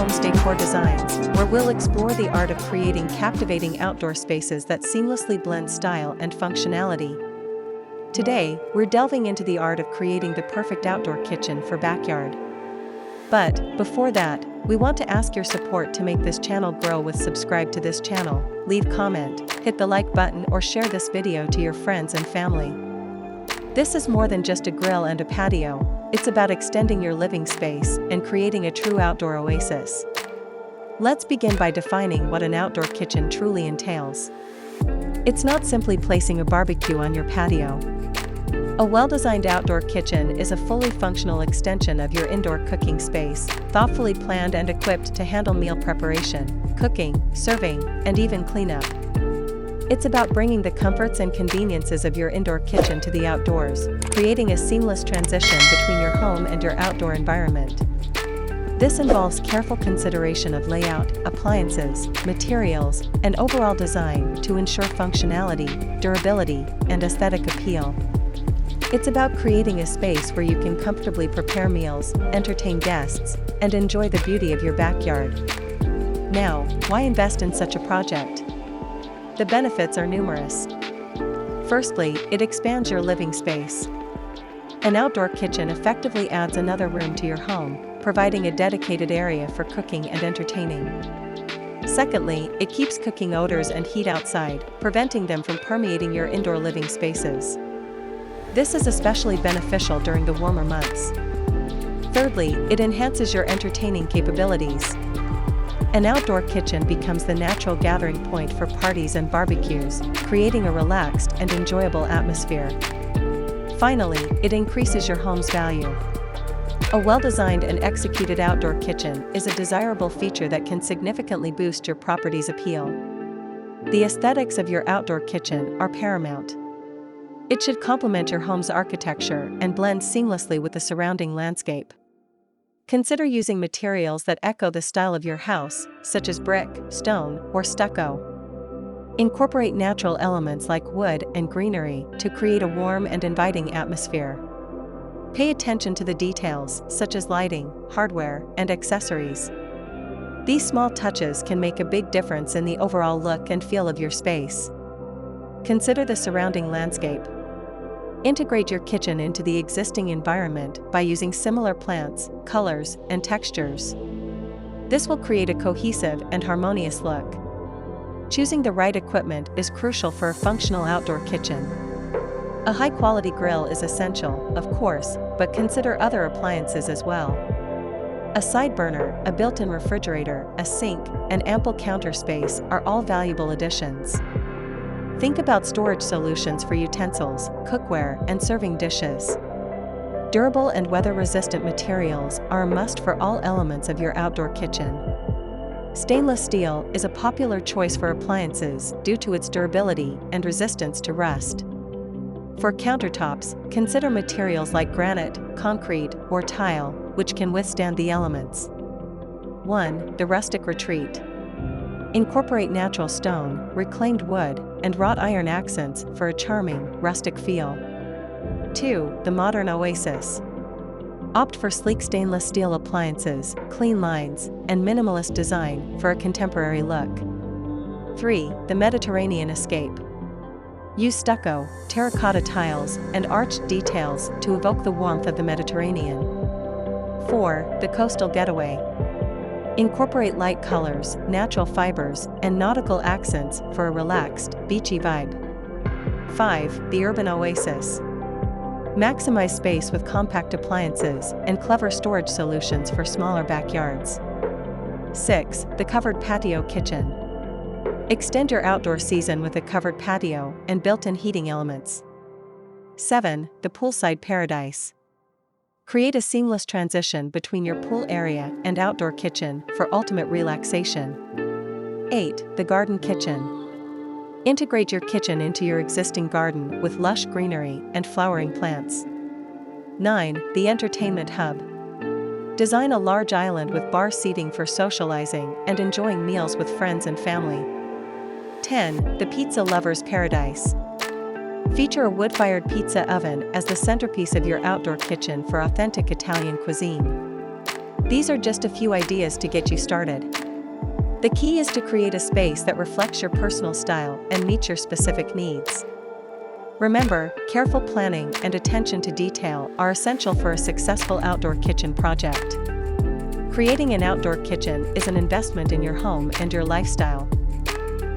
Homes Decor Designs, where we'll explore the art of creating captivating outdoor spaces that seamlessly blend style and functionality. Today, we're delving into the art of creating the perfect outdoor kitchen for backyard. But, before that, we want to ask your support to make this channel grow with subscribe to this channel, leave comment, hit the like button or share this video to your friends and family. This is more than just a grill and a patio, it's about extending your living space and creating a true outdoor oasis. Let's begin by defining what an outdoor kitchen truly entails. It's not simply placing a barbecue on your patio. A well-designed outdoor kitchen is a fully functional extension of your indoor cooking space, thoughtfully planned and equipped to handle meal preparation, cooking, serving, and even cleanup. It's about bringing the comforts and conveniences of your indoor kitchen to the outdoors, creating a seamless transition between your home and your outdoor environment. This involves careful consideration of layout, appliances, materials, and overall design to ensure functionality, durability, and aesthetic appeal. It's about creating a space where you can comfortably prepare meals, entertain guests, and enjoy the beauty of your backyard. Now, why invest in such a project? The benefits are numerous. Firstly, it expands your living space. An outdoor kitchen effectively adds another room to your home, providing a dedicated area for cooking and entertaining. Secondly, it keeps cooking odors and heat outside, preventing them from permeating your indoor living spaces. This is especially beneficial during the warmer months. Thirdly, it enhances your entertaining capabilities. An outdoor kitchen becomes the natural gathering point for parties and barbecues, creating a relaxed and enjoyable atmosphere. Finally, it increases your home's value. A well-designed and executed outdoor kitchen is a desirable feature that can significantly boost your property's appeal. The aesthetics of your outdoor kitchen are paramount. It should complement your home's architecture and blend seamlessly with the surrounding landscape. Consider using materials that echo the style of your house, such as brick, stone, or stucco. Incorporate natural elements like wood and greenery to create a warm and inviting atmosphere. Pay attention to the details, such as lighting, hardware, and accessories. These small touches can make a big difference in the overall look and feel of your space. Consider the surrounding landscape. Integrate your kitchen into the existing environment by using similar plants, colors, and textures. This will create a cohesive and harmonious look. Choosing the right equipment is crucial for a functional outdoor kitchen. A high-quality grill is essential, of course, but consider other appliances as well. A side burner, a built-in refrigerator, a sink, and ample counter space are all valuable additions. Think about storage solutions for utensils, cookware, and serving dishes. Durable and weather-resistant materials are a must for all elements of your outdoor kitchen. Stainless steel is a popular choice for appliances due to its durability and resistance to rust. For countertops, consider materials like granite, concrete, or tile, which can withstand the elements. 1. The rustic retreat. Incorporate natural stone, reclaimed wood, and wrought iron accents for a charming, rustic feel. 2. The modern oasis. Opt for sleek stainless steel appliances, clean lines, and minimalist design for a contemporary look. 3. The Mediterranean escape. Use stucco, terracotta tiles, and arched details to evoke the warmth of the Mediterranean. 4. The coastal getaway. Incorporate light colors, natural fibers, and nautical accents for a relaxed, beachy vibe. 5. The urban oasis. Maximize space with compact appliances and clever storage solutions for smaller backyards. 6. The covered patio kitchen. Extend your outdoor season with a covered patio and built-in heating elements. 7. The poolside paradise. Create a seamless transition between your pool area and outdoor kitchen for ultimate relaxation. 8. The garden kitchen. Integrate your kitchen into your existing garden with lush greenery and flowering plants. 9. The entertainment hub. Design a large island with bar seating for socializing and enjoying meals with friends and family. 10. The pizza lover's paradise. Feature a wood-fired pizza oven as the centerpiece of your outdoor kitchen for authentic Italian cuisine. These are just a few ideas to get you started. The key is to create a space that reflects your personal style and meets your specific needs. Remember, careful planning and attention to detail are essential for a successful outdoor kitchen project. Creating an outdoor kitchen is an investment in your home and your lifestyle.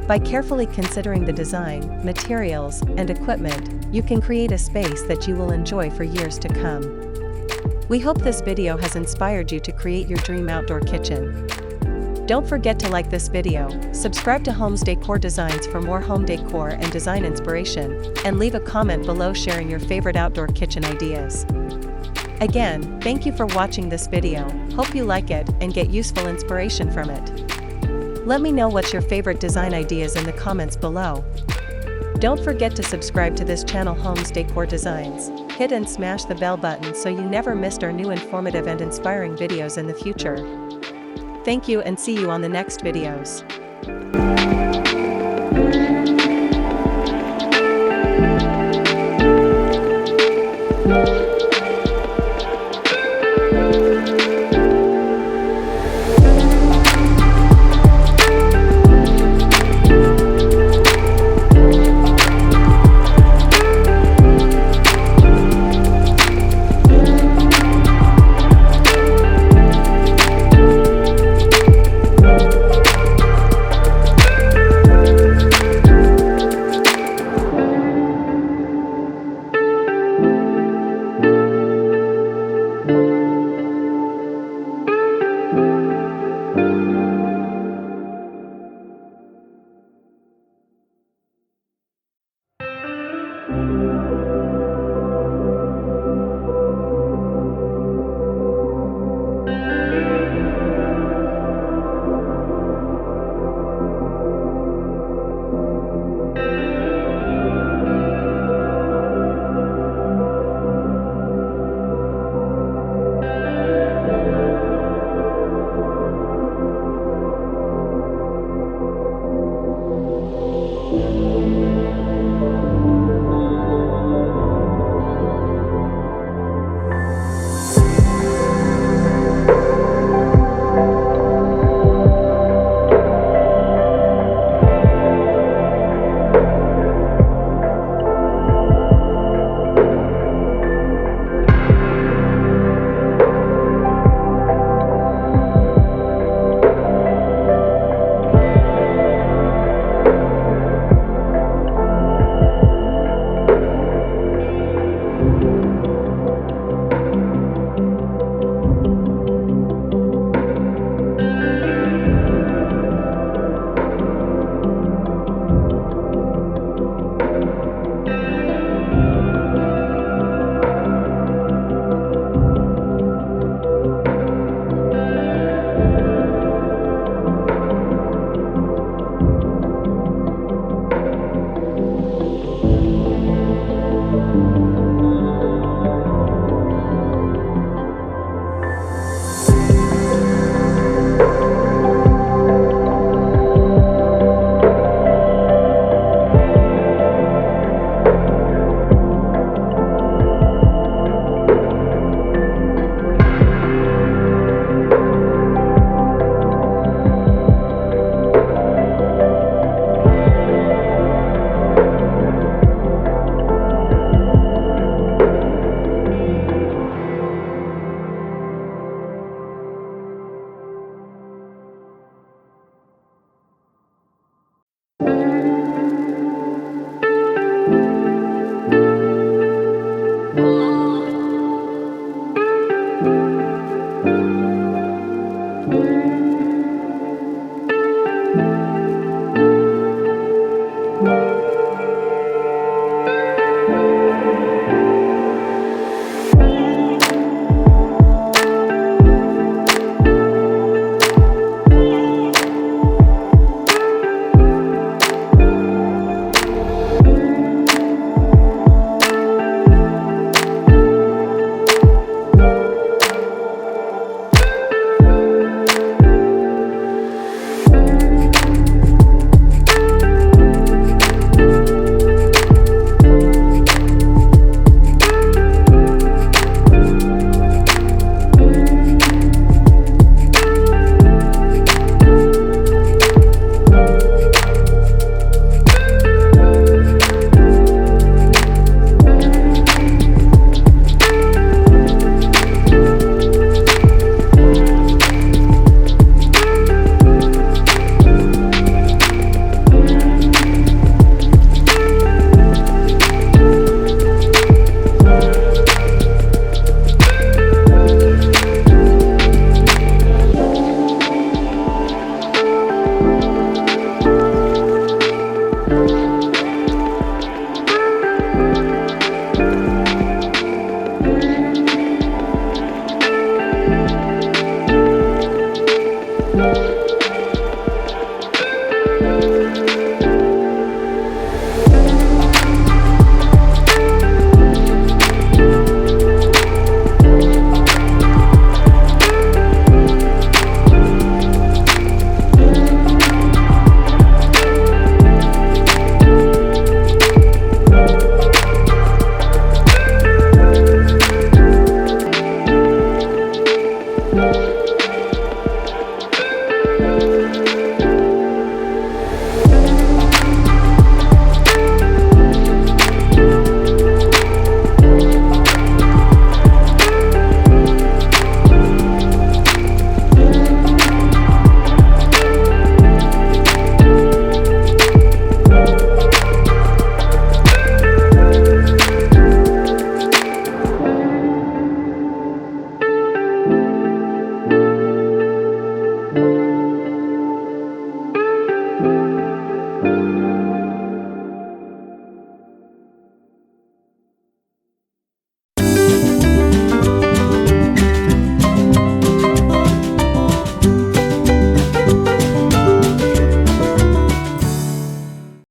By carefully considering the design, materials, and equipment, you can create a space that you will enjoy for years to come. We hope this video has inspired you to create your dream outdoor kitchen. Don't forget to like this video, subscribe to Homes Decor Designs for more home decor and design inspiration, and leave a comment below sharing your favorite outdoor kitchen ideas. Again, thank you for watching this video, hope you like it and get useful inspiration from it. Let me know what's your favorite design ideas in the comments below. Don't forget to subscribe to this channel Homes Decor Designs, hit and smash the bell button so you never missed our new informative and inspiring videos in the future. Thank you and see you on the next videos.